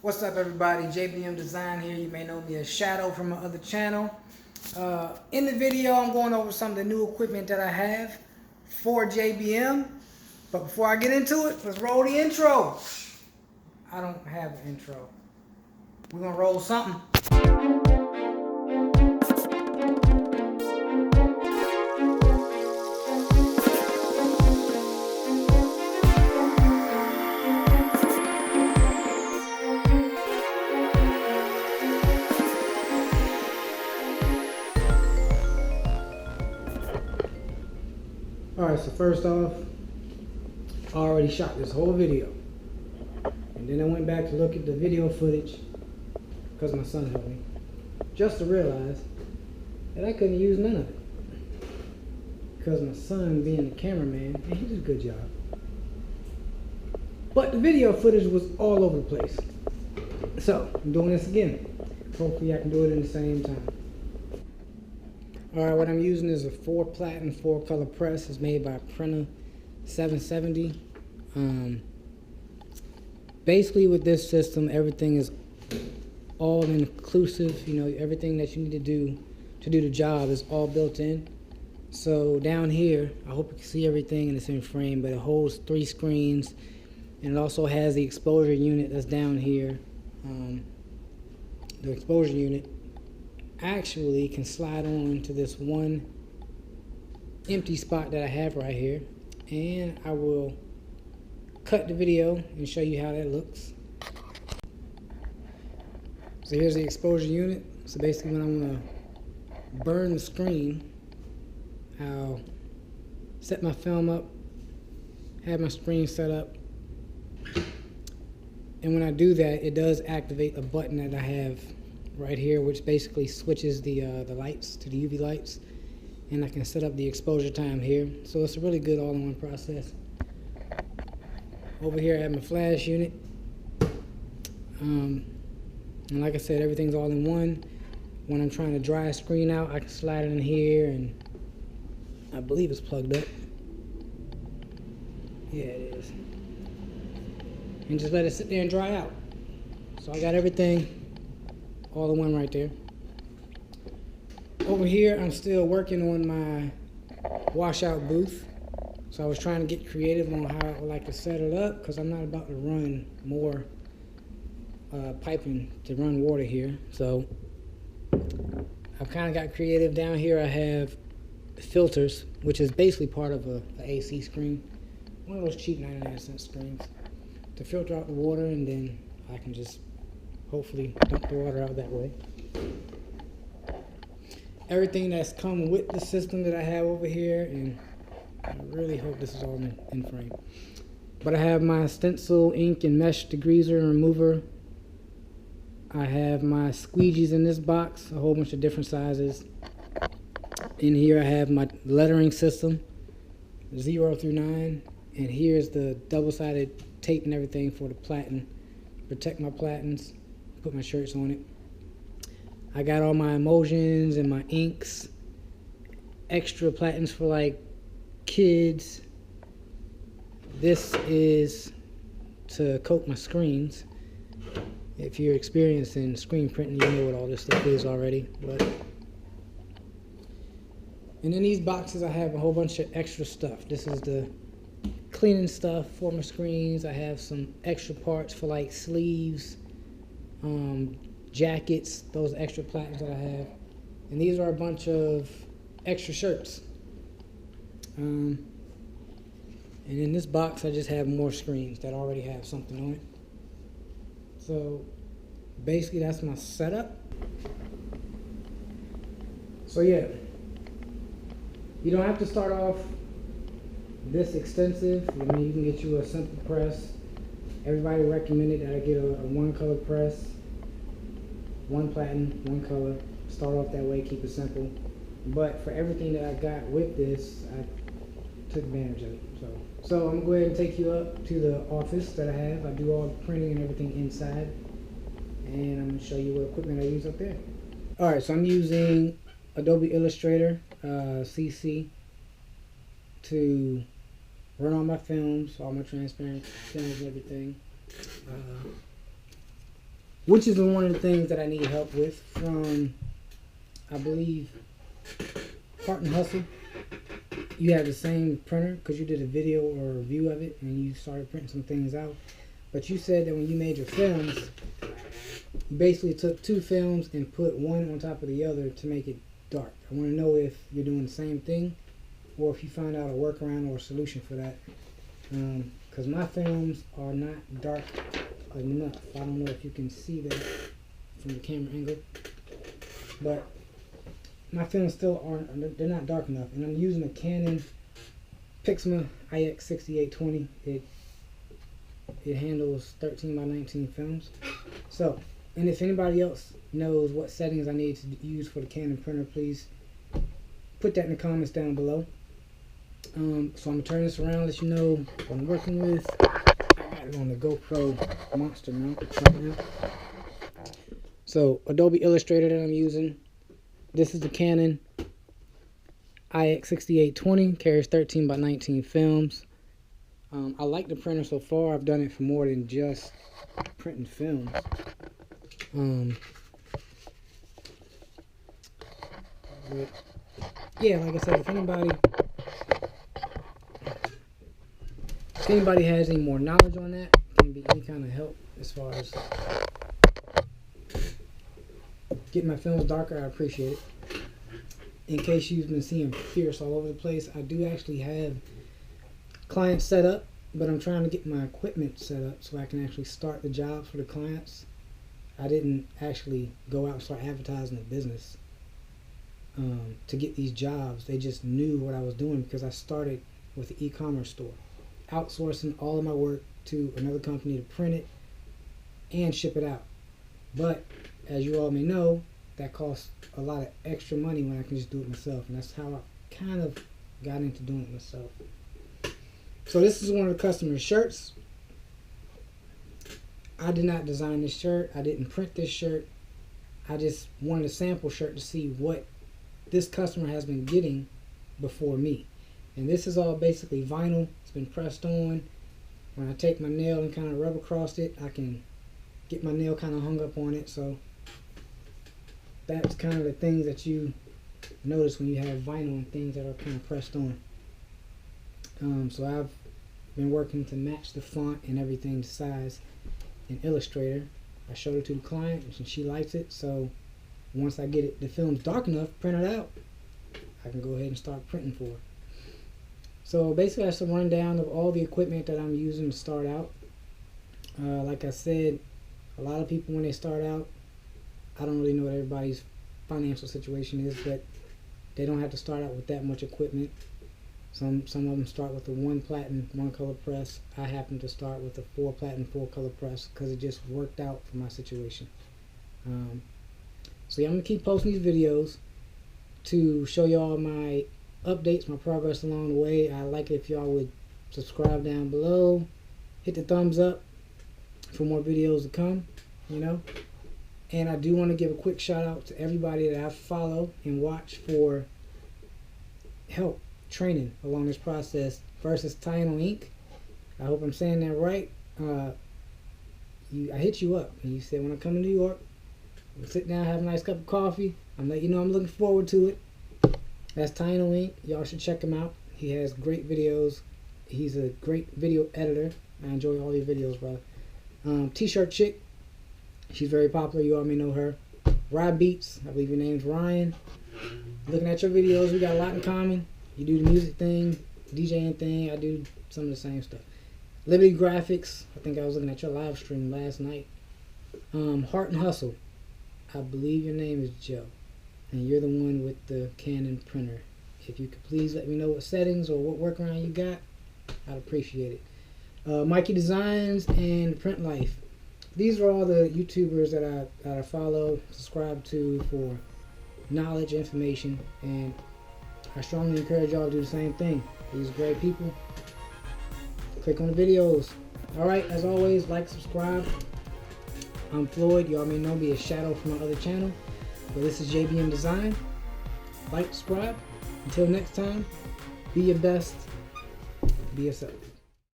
What's up, everybody? JBM Design here. You may know me as Shadow from my other channel. In the video, I'm going over some of the new equipment that I have for JBM. But before I get into it, let's roll the intro. I don't have an intro. We're going to roll something. Alright, so first off, I already shot this whole video. And then I went back to look at the video footage, because my son helped me, just to realize that I couldn't use none of it. Because my son, being the cameraman, and he did a good job. But the video footage was all over the place. So, I'm doing this again. Hopefully I can do it in the same time. Alright, what I'm using is a 4 platen 4 color press. It's made by Printa 770. Basically with this system, everything is all inclusive. You know, everything that you need to do the job is all built in. So down here, I hope you can see everything in the same frame, but it holds 3 screens, and it also has the exposure unit that's down here. The exposure unit actually can slide on to this one empty spot that I have right here, and I will cut the video and show you how that looks. So here's the exposure unit. So basically when I'm going to burn the screen, I'll set my film up, have my screen set up, and when I do that, it does activate a button that I have right here, which basically switches the lights to the UV lights, and I can set up the exposure time here. So it's a really good all-in-one process. Over here I have my flash unit, and like I said, everything's all in one. When I'm trying to dry a screen out, I can slide it in here, and I believe it's plugged up. Yeah, it is. And just let it sit there and dry out. So I got everything all in one right there. Over here, I'm still working on my washout booth. So I was trying to get creative on how I would like to set it up, because I'm not about to run more piping to run water here. So I've kind of got creative. Down here I have the filters, which is basically part of a AC screen. One of those cheap 99-cent screens to filter out the water, and then I can just hopefully dump the water out that way. Everything that's come with the system that I have over here, and I really hope this is all in frame. But I have my stencil, ink, and mesh degreaser and remover. I have my squeegees in this box, a whole bunch of different sizes. In here I have my lettering system, 0 through 9. And here's the double-sided tape and everything for the platen. Protect my platens, put my shirts on it. I got all my emulsions and my inks, extra platens for like kids. This is to coat my screens. If you're experienced in screen printing, you know what all this stuff is already. And in these boxes I have a whole bunch of extra stuff. This is the cleaning stuff for my screens. I have some extra parts for like sleeves, jackets, those extra platens that I have. And these are a bunch of extra shirts. And in this box I just have more screens that already have something on it. So basically that's my setup. So yeah, you don't have to start off this extensive. I mean, you can get you a simple press. Everybody recommended that I get a 1-color press, 1 platen, 1 color. Start off that way, keep it simple. But for everything that I got with this, I took advantage of it. So I'm going to go ahead and take you up to the office that I have. I do all the printing and everything inside, and I'm going to show you what equipment I use up there. Alright, so I'm using Adobe Illustrator-CC to run all my films, all my transparent films and everything. which is one of the things that I need help with from, I believe, Heart and Hustle. You have the same printer because you did a video or a review of it and you started printing some things out. But you said that when you made your films, you basically took two films and put one on top of the other to make it dark. I want to know if you're doing the same thing or if you found out a workaround or a solution for that. Because my films are not dark enough. I don't know if you can see that from the camera angle, but my films still aren't, they're not dark enough. And I'm using a Canon IX6820. It handles 13 by 19 films. So, and if anybody else knows what settings I need to use for the Canon printer, please put that in the comments down below. So I'm going to turn this around, let you know what I'm working with. I got it on the GoPro monster mount right now. So Adobe Illustrator that I'm using. This is the Canon IX6820, carries 13 by 19 films. I like the printer so far. I've done it for more than just printing films. But yeah, like I said, if anybody has any more knowledge on that, can be any kind of help as far as getting my films darker, I appreciate it. In case you've been seeing fierce all over the place, I do actually have clients set up, but I'm trying to get my equipment set up so I can actually start the job for the clients. I didn't actually go out and start advertising the business to get these jobs. They just knew what I was doing because I started with an e-commerce store, outsourcing all of my work to another company to print it and ship it out. But as you all may know, that costs a lot of extra money when I can just do it myself, and that's how I kind of got into doing it myself. So this is one of the customer's shirts. I did not design this shirt. I didn't print this shirt. I just wanted a sample shirt to see what this customer has been getting before me. And this is all basically vinyl. It's been pressed on. When I take my nail and kind of rub across it, I can get my nail kind of hung up on it. So that's kind of the things that you notice when you have vinyl and things that are kind of pressed on. So I've been working to match the font and everything to size in Illustrator. I showed it to the client and she likes it. So once I get the films dark enough, print it out, I can go ahead and start printing for it. So basically that's a rundown of all the equipment that I'm using to start out. Like I said, a lot of people when they start out, I don't really know what everybody's financial situation is, but they don't have to start out with that much equipment. Some of them start with a 1 platinum, 1 color press. I happen to start with a 4 platinum, 4 color press because it just worked out for my situation. So yeah, I'm going to keep posting these videos to show y'all my updates, my progress along the way. I'd like it if y'all would subscribe down below, hit the thumbs up for more videos to come, you know. And I do want to give a quick shout out to everybody that I follow and watch for help training along this process. First is Canon Inc. I hope I'm saying that right. I hit you up and you said when I come to New York, we'll sit down, have a nice cup of coffee. I'm letting you know I'm looking forward to it. That's Canon Inc. Y'all should check him out. He has great videos. He's a great video editor. I enjoy all your videos, brother. T-shirt chick. She's very popular. You all may know her. Rye Beats. I believe your name's Ryan. Looking at your videos, we got a lot in common. You do the music thing, DJing thing. I do some of the same stuff. Liberty Graphics. I think I was looking at your live stream last night. Heart and Hustle. I believe your name is Joe. And you're the one with the Canon printer. If you could please let me know what settings or what workaround you got, I'd appreciate it. Mikey Designs and Print Life. These are all the YouTubers that I follow, subscribe to for knowledge, information, and I strongly encourage y'all to do the same thing. These are great people. Click on the videos. Alright, as always, like, subscribe. I'm Floyd. Y'all may know me as Shadow from my other channel. But this is JBM Design. Like, subscribe. Until next time, be your best. Be yourself.